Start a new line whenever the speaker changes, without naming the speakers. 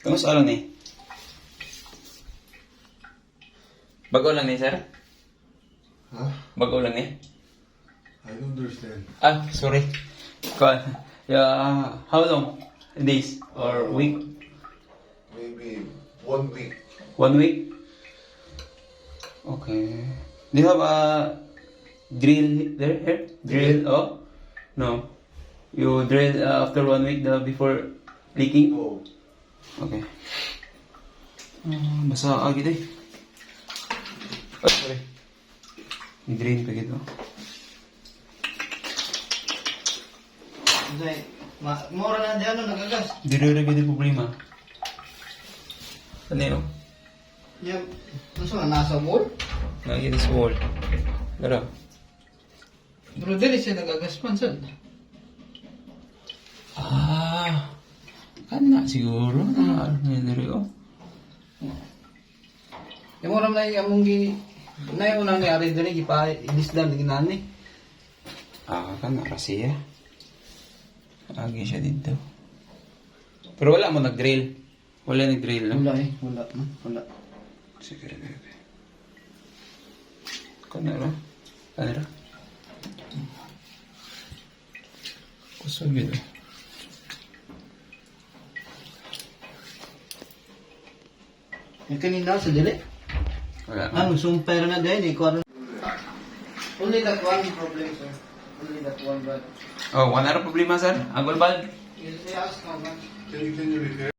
Kamu soalan nih? Bago lang nih, sir?
Huh?
Bago lang nih?
I don't understand.
Ah, sorry. Yeah, how long? Days or week?
Maybe 1 week.
1 week? Okay. Do you have a drill there? Here? Drill? Oh? No. You drill after 1 week before leaking?
Oh.
Okay. Basa agad eh. Oh, sorry. I-drain pa gitu.
Mura na di ano, nagagas.
Dito rin yung problema. Ano yun?
Yan, ano sa nasa wall?
Lagi sa wall. Dara.
Bro, dili siya nagagas man, sir.
Ah. Kana siguro. Ano yun dito ko?
Yung mura na yung among na yung nangyari dili, inisdan, ginani.
Ah, kan kasi ya. Agi siya dito. Pero wala mo nag-drill. Wala nag-drill, no?
Wala eh, wala.
Sige. Kanera? Kusog yun.
Yung kanina sa dili.
Wala.
Sumpay na din, Only that one problem, sir. Only that one, but...
Oh, wala na problema, sir. Angle bulb.
Yes, no, man.
Can you repair?